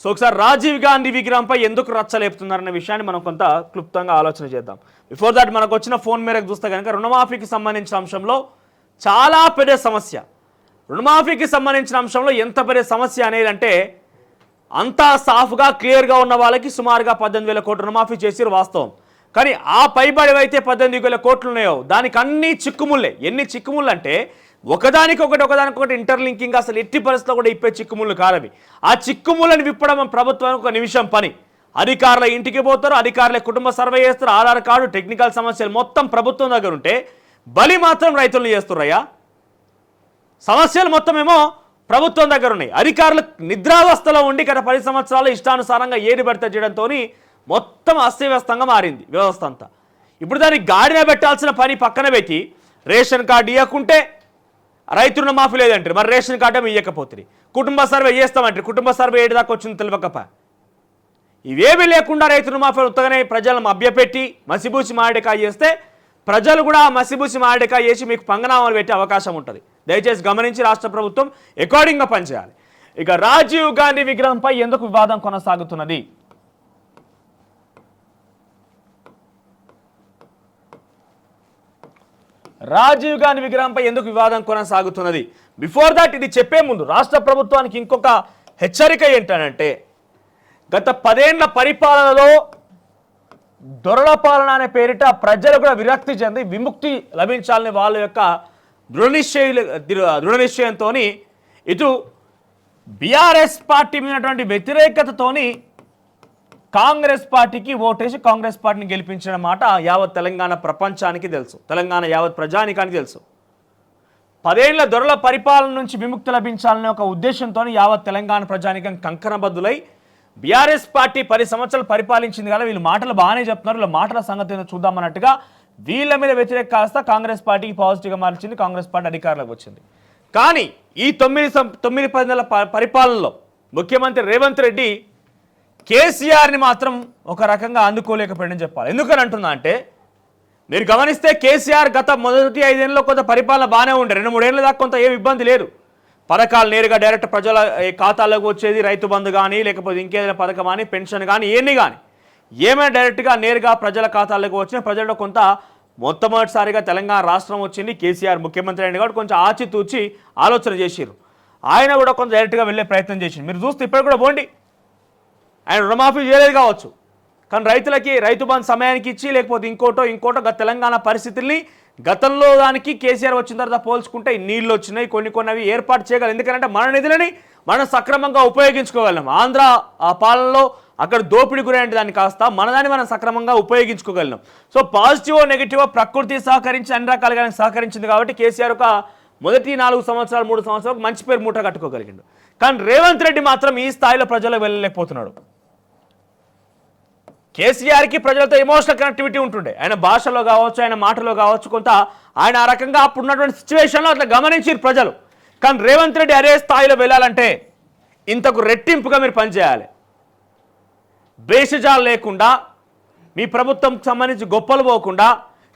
So ఒకసారి రాజీవ్ గాంధీ విగ్రహంపై ఎందుకు రచ్చలేపుతున్నారన్న విషయాన్ని మనం కొంత క్లుప్తంగా ఆలోచన చేద్దాం. బిఫోర్ దాట్ మనకు వచ్చిన ఫోన్ మేరకు చూస్తే కనుక రుణమాఫీకి సంబంధించిన అంశంలో చాలా పెద్ద సమస్య. రుణమాఫీకి సంబంధించిన అంశంలో ఎంత పెద్ద సమస్య అనేది అంటే అంతా సాఫ్గా క్లియర్గా ఉన్న వాళ్ళకి సుమారుగా 18,000 కోట్ల రుణమాఫీ చేసిరు వాస్తవం. కానీ ఆ పైబడి అయితే 18,000 కోట్లు ఉన్నాయో దానికి అన్ని చిక్కుముళ్ళే. ఎన్ని చిక్కుముళ్ళు అంటే ఒకదానికొకటి ఇంటర్లింకింగ్, అసలు ఎట్టి పరిస్థితుల్లో కూడా ఇప్పే చిక్కుముళ్ళు కారవి. ఆ చిక్కుముళ్ళని విప్పడం ప్రభుత్వానికి ఒక నిమిషం పని. అధికారుల ఇంటికి పోతారు, అధికారుల కుటుంబ సర్వే చేస్తారు, ఆధార్ కార్డు, టెక్నికల్ సమస్యలు మొత్తం ప్రభుత్వం దగ్గర ఉంటే బలి మాత్రం రైతులను చేస్తున్నారయ్యా. సమస్యలు మొత్తం ఏమో ప్రభుత్వం దగ్గర ఉన్నాయి. అధికారులు నిద్రావస్థలో ఉండి గత 10 సంవత్సరాలు ఇష్టానుసారంగా ఏది పడితే చేయడంతో మొత్తం అస్తవ్యస్తంగా మారింది వ్యవస్థ అంతా. ఇప్పుడు దానికి గాడిన పెట్టాల్సిన పని పక్కన పెట్టి రేషన్ కార్డు ఇవ్వకుంటే రైతు రుణమాఫీ లేదంటారు, మరి రేషన్ కార్డు ఏమి ఇవ్వకపోతుంది. కుటుంబ సర్వే చేస్తామంటారు, కుటుంబ సర్వే ఏడు దాకా వచ్చింది తెలియకప. ఇవేమీ లేకుండా రైతు రుణమాఫీ ఉత్తగానే ప్రజలను మభ్యపెట్టి మసిబూసి మామిడికాయ చేస్తే ప్రజలు కూడా మసిబూసి మామిడికాయ చేసి మీకు పంగనామాలు పెట్టే అవకాశం ఉంటుంది. దయచేసి గమనించి రాష్ట్ర ప్రభుత్వం అకార్డింగ్గా పనిచేయాలి. ఇక రాజీవ్ గాంధీ విగ్రహంపై ఎందుకు వివాదం కొనసాగుతున్నది? రాజీవ్ గాంధీ విగ్రహంపై ఎందుకు వివాదం కొనసాగుతున్నది? బిఫోర్ దట్ ఇది చెప్పే ముందు రాష్ట్ర ప్రభుత్వానికి ఇంకొక హెచ్చరిక ఏంటంటే గత 10 ఏళ్ల పరిపాలనలో దొరల పాలన అనే పేరిట ప్రజలు కూడా విరక్తి చెంది విముక్తి లభించాలని వాళ్ళ యొక్క దృఢ నిశ్చయంతో ఇటు బీఆర్ఎస్ పార్టీ మీద వ్యతిరేకతతోని కాంగ్రెస్ పార్టీకి ఓటేసి కాంగ్రెస్ పార్టీని గెలిపించిన మాట యావత్ తెలంగాణ ప్రపంచానికి తెలుసు, తెలంగాణ యావత్ ప్రజానికానికి తెలుసు. 10 ఏళ్ల దొరల పరిపాలన నుంచి విముక్తి లభించాలనే ఒక ఉద్దేశంతో యావత్ తెలంగాణ ప్రజానికం కంకణబద్దులై బీఆర్ఎస్ పార్టీ 10 సంవత్సరాలు పరిపాలించింది కదా, వీళ్ళు మాటలు బాగానే చెప్తున్నారు, వీళ్ళ మాటల సంగతి చూద్దామన్నట్టుగా వీళ్ళ మీద వ్యతిరేక కాస్త కాంగ్రెస్ పార్టీకి పాజిటివ్గా మార్చింది, కాంగ్రెస్ పార్టీ అధికారంలోకి వచ్చింది. కానీ ఈ 9-10 నెలల పరిపాలనలో ముఖ్యమంత్రి రేవంత్ రెడ్డి కేసీఆర్ని మాత్రం ఒక రకంగా అందుకోలేకపోయాడని చెప్పాలి. ఎందుకని అంటున్నా అంటే మీరు గమనిస్తే కేసీఆర్ గత మొదటి 5 ఏళ్ళలో కొంత పరిపాలన బాగానే ఉండే, 2-3 ఏళ్ళ దాకా కొంత ఏమి ఇబ్బంది లేదు. పథకాలు నేరుగా డైరెక్ట్ ప్రజల ఖాతాలోకి వచ్చేది, రైతు బంధు కానీ లేకపోతే ఇంకేదైనా పథకం కానీ పెన్షన్ కానీ ఏమీ కానీ ఏమైనా డైరెక్ట్గా నేరుగా ప్రజల ఖాతాలోకి వచ్చిన ప్రజల్లో కొంత మొట్టమొదటిసారిగా తెలంగాణ రాష్ట్రం వచ్చింది. కేసీఆర్ ముఖ్యమంత్రి అయిన కాబట్టి కొంచెం ఆచితూచి ఆలోచన చేసిర్రు. ఆయన కూడా కొంచెం డైరెక్ట్గా వెళ్ళే ప్రయత్నం చేసింది. మీరు చూస్తే ఇప్పుడు కూడా పోండి, ఆయన రుణమాఫీ చేయలేదు కావచ్చు, కానీ రైతులకి రైతు బంధు సమయానికి ఇచ్చి లేకపోతే ఇంకోటో గత తెలంగాణ పరిస్థితుల్ని గతంలో దానికి కేసీఆర్ వచ్చిన తర్వాత పోల్చుకుంటే నీళ్ళు వచ్చినాయి, కొన్ని అవి ఏర్పాటు చేయగలం. ఎందుకంటే మన నిధులని మనం సక్రమంగా ఉపయోగించుకోగలం. ఆంధ్ర ఆ పాలనలో అక్కడ దోపిడీ గురైన దాన్ని కాస్త మనదాన్ని మనం సక్రమంగా ఉపయోగించుకోగలం. సో పాజిటివ్ నెగిటివ్ ప్రకృతి సహకరించి అన్ని రకాలుగా సహకరించింది కాబట్టి కేసీఆర్ ఒక మొదటి 4 సంవత్సరాలు 3 సంవత్సరాలు మంచి పేరు మూట కట్టుకోగలిగిండు. కానీ రేవంత్ రెడ్డి మాత్రం ఈ స్థాయిలో ప్రజలకు వెళ్ళలేకపోతున్నాడు. కేసీఆర్కి ప్రజలతో ఎమోషనల్ కనెక్టివిటీ ఉంటుండే, ఆయన భాషలో కావచ్చు, ఆయన మాటలో కావచ్చు, కొంత ఆయన ఆ రకంగా అప్పుడున్నటువంటి సిచ్యువేషన్లో అట్లా గమనించారు ప్రజలు. కానీ రేవంత్ రెడ్డి అదే స్థాయిలో వెళ్ళాలంటే ఇంతకు రెట్టింపుగా మీరు పనిచేయాలి. బేషజాలు లేకుండా మీ ప్రభుత్వం సంబంధించి గొప్పలు పోకుండా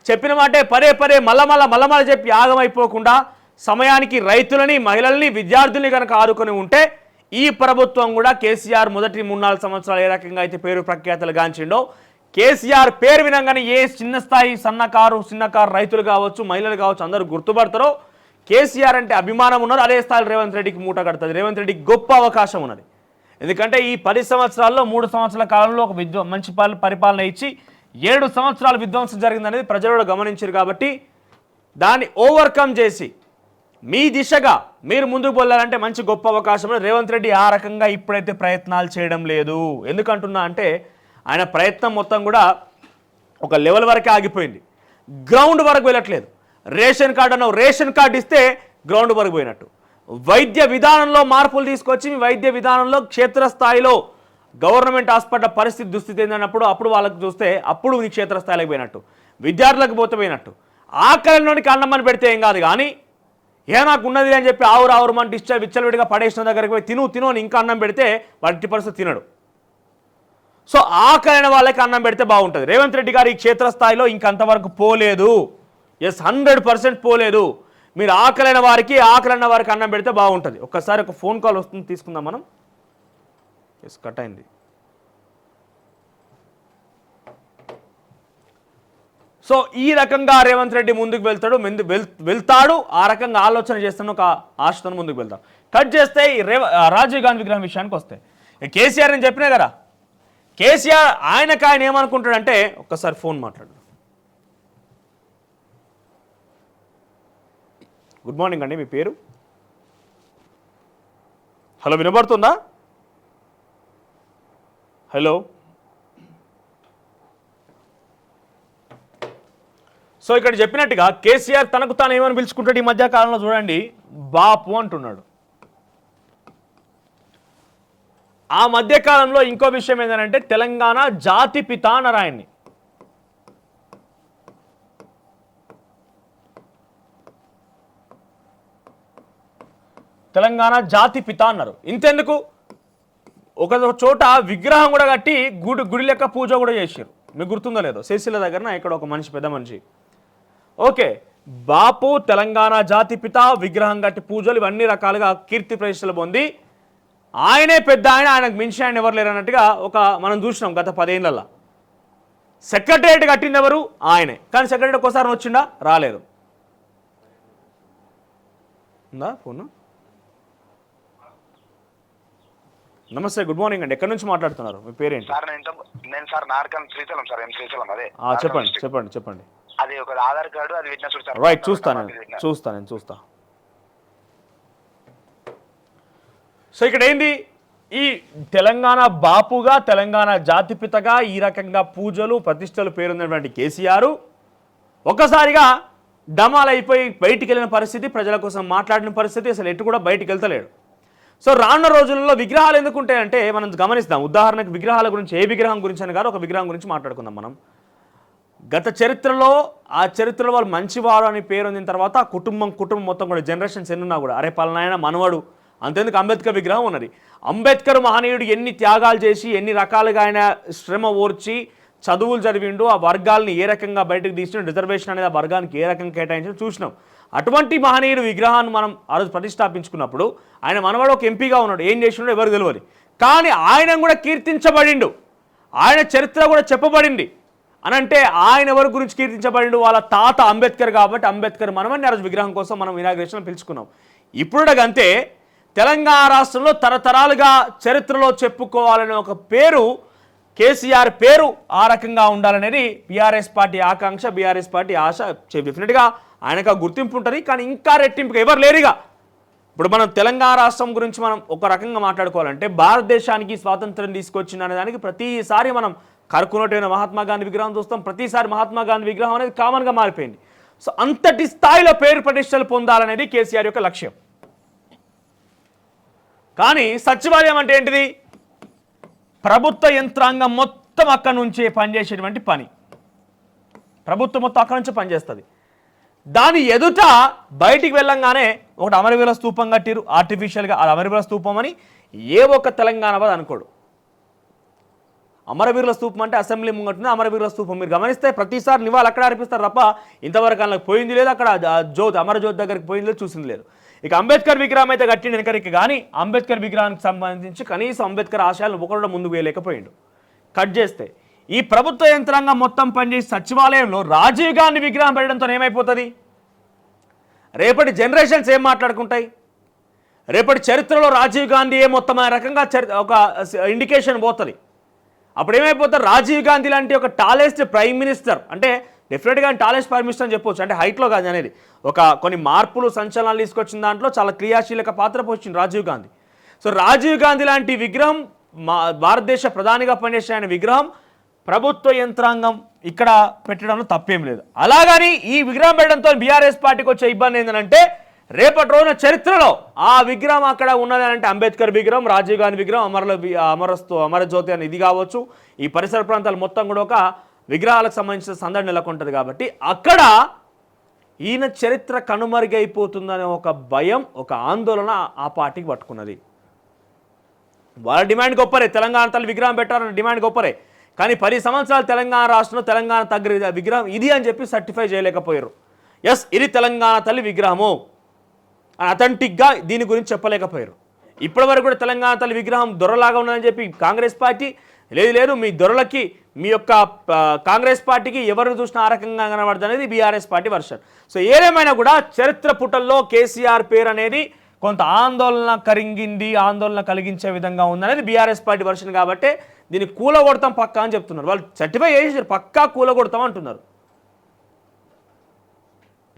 చెప్పిన మాటే పదే మళ్ళా చెప్పి ఆగమైపోకుండా సమయానికి రైతులని, మహిళల్ని, విద్యార్థుల్ని కనుక ఆదుకొని ఉంటే ఈ ప్రభుత్వం కూడా కేసీఆర్ మొదటి 3-4 సంవత్సరాలు ఏ రకంగా అయితే పేరు ప్రఖ్యాతలు గాంచిండో, కేసీఆర్ పేరు వినంగానే ఏ చిన్న స్థాయి చిన్నకారు రైతులు కావచ్చు, మహిళలు కావచ్చు అందరూ గుర్తుపడతారో కేసీఆర్ అంటే అభిమానం ఉన్నారు, అదే స్థాయిలో రేవంత్ రెడ్డికి మూట కడుతుంది. రేవంత్ రెడ్డికి గొప్ప అవకాశం ఉన్నది. ఎందుకంటే ఈ 10 సంవత్సరాల్లో 3 సంవత్సరాల కాలంలో ఒక మంచి పరిపాలన ఇచ్చి 7 సంవత్సరాల విధ్వంసం జరిగిందనేది ప్రజలు గమనించారు. కాబట్టి దాన్ని ఓవర్కమ్ చేసి మీ దిశగా మీరు ముందుకు వెళ్ళాలంటే మంచి గొప్ప అవకాశం. రేవంత్ రెడ్డి ఆ రకంగా ఇప్పుడైతే ప్రయత్నాలు చేయడం లేదు. ఎందుకంటున్నా అంటే ఆయన ప్రయత్నం మొత్తం కూడా ఒక లెవెల్ వరకే ఆగిపోయింది, గ్రౌండ్ వరకు వెళ్ళట్లేదు. రేషన్ కార్డు ఇస్తే గ్రౌండ్ వరకు పోయినట్టు. వైద్య విధానంలో మార్పులు తీసుకొచ్చి వైద్య విధానంలో క్షేత్రస్థాయిలో గవర్నమెంట్ హాస్పిటల్ పరిస్థితి దుస్థితి ఏంటన్నప్పుడు అప్పుడు వాళ్ళకి చూస్తే అప్పుడు ఈ క్షేత్రస్థాయిలోకి పోయినట్టు, విద్యార్థులకు పోయినట్టు. ఆకలిలోనికి అన్నమని పెడితే ఏం కాదు, కానీ నాకు ఉన్నది అని చెప్పి ఆవురు మన విచ్చలవిడిగా పడేసిన దగ్గరికి పోయి తిను అని ఇంకా అన్నం పెడితే వాటి పరిస్థితి తినడు. సో ఆకలైన వాళ్ళకి అన్నం పెడితే బాగుంటుంది. రేవంత్ రెడ్డి గారు ఈ క్షేత్రస్థాయిలో ఇంకంతవరకు పోలేదు. 100% పోలేదు. మీరు ఆకలైన వారికి అన్నం పెడితే బాగుంటుంది. ఒక్కసారి ఒక ఫోన్ కాల్ వస్తుంది, తీసుకుందాం మనం. ఎస్ కట్ అయింది. సో ఈ రకంగా రేవంత్ రెడ్డి ముందుకు వెళ్తాడు, ఆ రకంగా ఆలోచన చేస్తున్న ఒక ఆశతో ముందుకు వెళ్తాడు. కట్ చేస్తే ఈ రాజీవ్ గాంధీ విగ్రహం విషయానికి వస్తే కేసీఆర్ అని చెప్పినా కదా, కేసీఆర్ ఆయన ఏమనుకుంటాడంటే, ఒక్కసారి ఫోన్ మాట్లాడు. గుడ్ మార్నింగ్ అండి, మీ పేరు? హలో, వినబడుతుందా? హలో. సో ఇక్కడ చెప్పినట్టుగా కేసీఆర్ తనకు తాను ఏమని పిలుచుకుంటాడు ఈ మధ్య కాలంలో చూడండి, బాపు అంటున్నాడు. ఆ మధ్య కాలంలో ఇంకో విషయం ఏంటంటే తెలంగాణ జాతి పిత అన్నారు ఆయన్ని. తెలంగాణ జాతి పిత అన్నారు. ఇంతెందుకు, ఒక చోట విగ్రహం కూడా కట్టి గుడి లెక్క పూజ కూడా చేశారు. మీకు గుర్తుందో లేదో, సిరిసిల్ల దగ్గర ఇక్కడ ఒక మనిషి, పెద్ద మనిషి. ఓకే, బాపు తెలంగాణ జాతి పిత, విగ్రహం కట్టి పూజలు, ఇవన్నీ రకాలుగా కీర్తి ప్రతిష్టలు పొంది ఆయనే పెద్ద ఆయనకు మించి ఆయన ఎవరు లేరు అన్నట్టుగా మనం చూసినాం గత 10 ఏళ్లలో. సెక్రటరియట్ కట్టింది ఎవరు? ఆయనే. కానీ సెక్రటరీ ఒకసారి వచ్చిండా? రాలేదు. ఉందా ఫోన్? నమస్తే, గుడ్ మార్నింగ్ అండి. ఎక్కడి నుంచి మాట్లాడుతున్నారు? మీ పేరేంటి? చెప్పండి. అది ఒక ఆధార్ కార్డు, అది రైట్, చూస్తా. సో ఇక్కడ ఏంది, ఈ తెలంగాణ బాపుగా, తెలంగాణ జాతిపితగా ఈ రకంగా పూజలు ప్రతిష్టలు పేరున్నటువంటి కేసీఆర్ ఒక్కసారిగా డమాలైపోయి బయటికి వెళ్ళిన పరిస్థితి, ప్రజల కోసం మాట్లాడిన పరిస్థితి, అసలు ఎటు కూడా బయటికి వెళ్తలేడు. సో రానున్న రోజుల్లో విగ్రహాలు ఎందుకు ఉంటాయంటే మనం గమనిస్తాం. ఉదాహరణకు విగ్రహాల గురించి, ఏ విగ్రహం గురించి అని కాదు, ఒక విగ్రహం గురించి మాట్లాడుకుందాం మనం. గత చరిత్రలో ఆ చరిత్రలో వాళ్ళు మంచివారు అని పేరు పొందిన తర్వాత ఆ కుటుంబం మొత్తం కూడా జనరేషన్స్ ఎన్నున్నా కూడా అరే పలానాయన మనవడు, అంతేందుకు అంబేద్కర్ విగ్రహం ఉన్నది. అంబేద్కర్ మహనీయుడు ఎన్ని త్యాగాలు చేసి, ఎన్ని రకాలుగా ఆయన శ్రమ ఓర్చి చదువులు చదివిండు, ఆ వర్గాల్ని ఏ రకంగా బయటకు తీసిన, రిజర్వేషన్ అనేది ఆ వర్గానికి ఏ రకంగా కేటాయించిన చూసినాం. అటువంటి మహనీయుడు విగ్రహాన్ని మనం ఆ రోజు ప్రతిష్టాపించుకున్నప్పుడు ఆయన మనవాడు ఒక ఎంపీగా ఉన్నాడు, ఏం చేసినాడో ఎవరు తెలియదు. కానీ ఆయన కూడా కీర్తించబడిండు, ఆయన చరిత్ర కూడా చెప్పబడింది అని అంటే ఆయన ఎవరి గురించి కీర్తించబడిండు? వాళ్ళ తాత అంబేద్కర్. కాబట్టి అంబేద్కర్ మనమని ఆ రోజు విగ్రహం కోసం మనం ఇనాగ్రేషన్ పిలుచుకున్నాం. ఇప్పుడు అంతే, తెలంగాణ రాష్ట్రంలో తరతరాలుగా చరిత్రలో చెప్పుకోవాలనే ఒక పేరు, కేసీఆర్ పేరు ఆ రకంగా ఉండాలనేది బీఆర్ఎస్ పార్టీ ఆకాంక్ష, బీఆర్ఎస్ పార్టీ ఆశ. డెఫినెట్గా ఆయనకు గుర్తింపు ఉంటుంది, కానీ ఇంకా రెట్టింపుగా ఎవరు లేరుగా. ఇప్పుడు మనం తెలంగాణ రాష్ట్రం గురించి మనం ఒక రకంగా మాట్లాడుకోవాలంటే, భారతదేశానికి స్వాతంత్రం తీసుకొచ్చిన అనే దానికి ప్రతిసారి మనం కరుకున్నట్టయిన మహాత్మా గాంధీ విగ్రహం చూస్తాం. ప్రతిసారి మహాత్మా గాంధీ విగ్రహం అనేది కామన్గా మారిపోయింది. సో అంతటి స్థాయిలో పేరు ప్రతిష్టలు పొందాలనేది కేసీఆర్ యొక్క లక్ష్యం. కానీ సచివాలయం అంటే ఏంటిది? ప్రభుత్వ యంత్రాంగం మొత్తం అక్కడి నుంచే పనిచేసేటువంటి పని. ప్రభుత్వం మొత్తం అక్కడి నుంచే పనిచేస్తుంది. దాని ఎదుట బయటికి వెళ్ళంగానే ఒకటి అమరవీరుల స్తూపం కట్టిరు ఆర్టిఫిషియల్గా. అది అమరవీరుల స్తూపం అని ఏ ఒక్క తెలంగాణ వాడు అనుకోడు. అమరవీరుల స్తూపం అంటే అసెంబ్లీ ముంగట్టుంది అమరవీరుల స్తూపం. మీరు గమనిస్తే ప్రతిసారి నివాళులు అక్కడ అర్పిస్తారు తప్ప ఇంతవరకు అందులోకి పోయింది లేదు, అక్కడ అమరజ్యోతి దగ్గరికి పోయింది లేదు, చూసింది లేదు. ఇక అంబేద్కర్ విగ్రహం అయితే కట్టిండు వెనకరికి, కానీ అంబేద్కర్ విగ్రహానికి సంబంధించి కనీసం అంబేద్కర్ ఆశయాలను ఒకరు ముందుకు వేయలేకపోయిండు. కట్ చేస్తే ఈ ప్రభుత్వ యంత్రాంగం మొత్తం పనిచేసి సచివాలయంలో రాజీవ్ గాంధీ విగ్రహం పెట్టడంతో ఏమైపోతుంది? రేపటి జనరేషన్స్ ఏం మాట్లాడుకుంటాయి? రేపటి చరిత్రలో రాజీవ్ గాంధీ ఏ మొత్తం ఆ రకంగా ఒక ఇండికేషన్ పోతుంది. అప్పుడు ఏమైపోతారు? రాజీవ్ గాంధీ లాంటి ఒక టాలెస్ట్ ప్రైమ్ మినిస్టర్, అంటే డెఫినెట్గా టాలెస్ట్ ప్రైమ్ మినిస్టర్ అని చెప్పవచ్చు, అంటే హైట్లో కాదు అనేది, కొన్ని మార్పులు సంచలనాలు తీసుకొచ్చిన దాంట్లో చాలా క్రియాశీలక పాత్ర పోషించింది రాజీవ్ గాంధీ. సో రాజీవ్ గాంధీ లాంటి విగ్రహం, భారతదేశ ప్రధానిగా పనిచేసిన ఆయన విగ్రహం ప్రభుత్వ యంత్రాంగం ఇక్కడ పెట్టడంలో తప్పేం లేదు. అలాగని ఈ విగ్రహం పెట్టడంతో బీఆర్ఎస్ పార్టీకి వచ్చే ఇబ్బంది ఏంటంటే, రేపటి రోజున చరిత్రలో ఆ విగ్రహం అక్కడ ఉన్నది అంటే అంబేద్కర్ విగ్రహం, రాజీవ్ గాంధీ విగ్రహం, అమరజ్యోతి అని ఇది కావచ్చు, ఈ పరిసర ప్రాంతాలు మొత్తం కూడా ఒక విగ్రహాలకు సంబంధించిన సందడి నెలకొంటుంది. కాబట్టి అక్కడ ఈయన చరిత్ర కనుమరుగైపోతుందనే ఒక భయం, ఒక ఆందోళన ఆ పార్టీకి పట్టుకున్నది. వాళ్ళ డిమాండ్ గొప్పరే, తెలంగాణ తల్లి విగ్రహం పెట్టారన్న డిమాండ్ గొప్పరే. కానీ 10 సంవత్సరాలు తెలంగాణ రాష్ట్రంలో తెలంగాణ తగ్గ విగ్రహం ఇది అని చెప్పి సర్టిఫై చేయలేకపోయారు. ఎస్, ఇది తెలంగాణ తల్లి విగ్రహము అని అథెంటిక్గా దీని గురించి చెప్పలేకపోయారు. ఇప్పటి వరకు కూడా తెలంగాణ తల్లి విగ్రహం దొరలాగా ఉన్నదని చెప్పి కాంగ్రెస్ పార్టీ లేదు మీ దొరలకి మీ యొక్క కాంగ్రెస్ పార్టీకి ఎవరిని చూసినా ఆ రకంగా కనబడుతుంది అనేది బీఆర్ఎస్ పార్టీ వర్షన్. సో ఏదేమైనా కూడా చరిత్ర పుటల్లో కేసీఆర్ పేరు అనేది కొంత ఆందోళన కలిగించే విధంగా ఉందనేది బీఆర్ఎస్ పార్టీ వర్షన్. కాబట్టి దీన్ని కూలగొడతాం పక్కా అని చెప్తున్నారు. వాళ్ళు సర్టిఫై చేసి పక్కా కూలగొడతాం అంటున్నారు.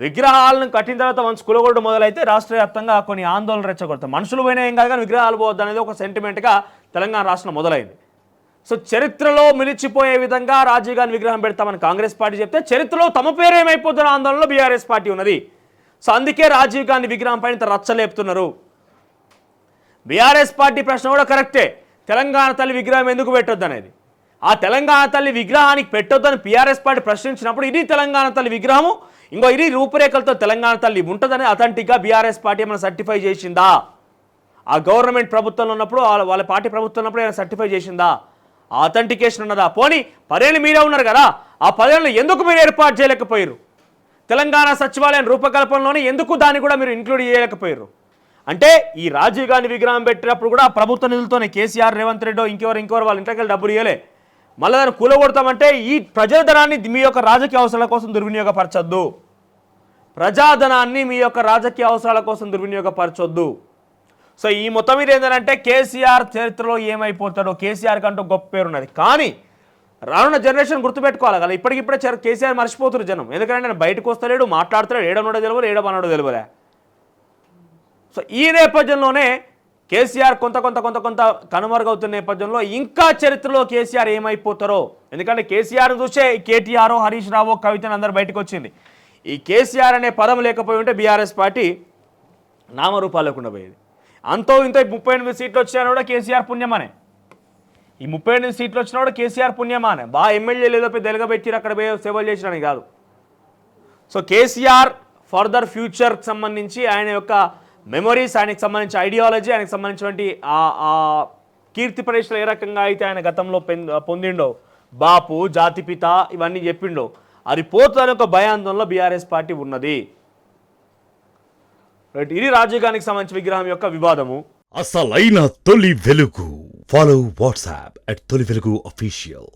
విగ్రహాలను కట్టిన తర్వాత మంచి కూలగొట్టడం మొదలైతే రాష్ట్ర వ్యాప్తంగా కొన్ని ఆందోళన రెచ్చగొడతాం. మనుషులు పోయినా ఏం కాదు కానీ విగ్రహాలు పోవద్దు అనేది ఒక సెంటిమెంట్గా తెలంగాణ రాష్ట్రంలో మొదలైంది. సో చరిత్రలో మిలిచిపోయే విధంగా రాజీవ్ గాంధీ విగ్రహం పెడతామని కాంగ్రెస్ పార్టీ చెప్తే చరిత్రలో తమ పేరు ఏమైపోతున్న ఆందోళనలో బీఆర్ఎస్ పార్టీ ఉన్నది. సో అందుకే రాజీవ్ గాంధీ విగ్రహం పైన ఇంత రచ్చలేపుతున్నారు. బీఆర్ఎస్ పార్టీ ప్రశ్న కూడా కరెక్టే, తెలంగాణ తల్లి విగ్రహం ఎందుకు పెట్టొద్దు అనేది. ఆ తెలంగాణ తల్లి విగ్రహానికి పెట్టొద్దని బీఆర్ఎస్ పార్టీ ప్రశ్నించినప్పుడు ఇది తెలంగాణ తల్లి విగ్రహము, ఇంకో ఇది రూపురేఖలతో తెలంగాణ తల్లి ఉంటుందని అథెంటిక్గా బీఆర్ఎస్ పార్టీ ఏమైనా సర్టిఫై చేసిందా? ఆ గవర్నమెంట్ ప్రభుత్వంలో ఉన్నప్పుడు వాళ్ళ పార్టీ ప్రభుత్వం ఉన్నప్పుడు ఏమైనా సర్టిఫై చేసిందా? ఆ అథెంటికేషన్ ఉన్నదా? పోనీ 10 ఏళ్ళు మీరే ఉన్నారు కదా, ఆ 10 ఏళ్ళు ఎందుకు మీరు ఏర్పాటు చేయలేకపోయారు? తెలంగాణ సచివాలయం రూపకల్పనలోనే ఎందుకు దాన్ని కూడా మీరు ఇంక్లూడ్ చేయలేకపోయారు? అంటే ఈ రాజీవ్ గాంధీ విగ్రహం పెట్టినప్పుడు కూడా ప్రభుత్వ నిధులతోనే కేసీఆర్, రేవంత్ రెడ్డి ఇంకెవరు వాళ్ళ ఇంటికి డబ్బులు ఇవ్వలే. మళ్ళీ దాన్ని కూలగొడతామంటే ఈ ప్రజాధనాన్ని మీ యొక్క రాజకీయ అవసరాల కోసం దుర్వినియోగపరచొద్దు. ప్రజాధనాన్ని మీ యొక్క రాజకీయ అవసరాల కోసం దుర్వినియోగపరచొద్దు. సో ఈ మొత్తం మీద ఏంటంటే కేసీఆర్ చరిత్రలో ఏమైపోతాడో, కేసీఆర్ కంటూ గొప్ప పేరు ఉన్నది. కానీ రానున్న జనరేషన్ గుర్తుపెట్టుకోవాలి కదా, ఇప్పటికిప్పుడే కేసీఆర్ మర్చిపోతున్నారు జనం. ఎందుకంటే నేను బయటకు వస్తలేడు, మాట్లాడుతున్నాడు, ఏడమన్నాడో తెలియదు, ఏడమన్నాడో తెలియలే. సో ఈ నేపథ్యంలోనే కేసీఆర్ కొంత కనుమరుగవుతున్న నేపథ్యంలో ఇంకా చరిత్రలో కేసీఆర్ ఏమైపోతారో. ఎందుకంటే కేసీఆర్ను చూసే కేటీఆర్, హరీష్ రావు, కవితను అందరూ బయటకు వచ్చింది. ఈ కేసీఆర్ అనే పదం లేకపోయి ఉంటే బీఆర్ఎస్ పార్టీ నామరూపాలు లేకుండా పోయేది. అంతో ఇంత 38 సీట్లు వచ్చినా కూడా కేసీఆర్ పుణ్యమానే. ఈ 38 సీట్లు వచ్చినా కూడా కేసీఆర్ పుణ్యమానే. బాగా ఎమ్మెల్యేలు ఏదో పెద్ద ఎలుగబెట్టిరు, అక్కడ పోయి సేవలు చేసినని కాదు. సో కేసీఆర్ ఫర్దర్ ఫ్యూచర్కి సంబంధించి ఆయన యొక్క మెమొరీస్, ఆయనకు సంబంధించిన ఐడియాలజీ, ఆయనకు సంబంధించినటువంటి ఆ కీర్తి పరీక్షలు ఏ రకంగా అయితే ఆయన గతంలో పొందిండో, బాపు, జాతిపిత ఇవన్నీ చెప్పిండో, అది పోతుందని ఒక భయాందోళనలో బీఆర్ఎస్ పార్టీ ఉన్నది. రైట్, ఇది రాజీవ్ గాంధీకి సంబంధించిన విగ్రహం యొక్క వివాదము. అసలైన తొలి వెలుగు. ఫాలో వాట్సాప్ @తొలి వెలుగు official.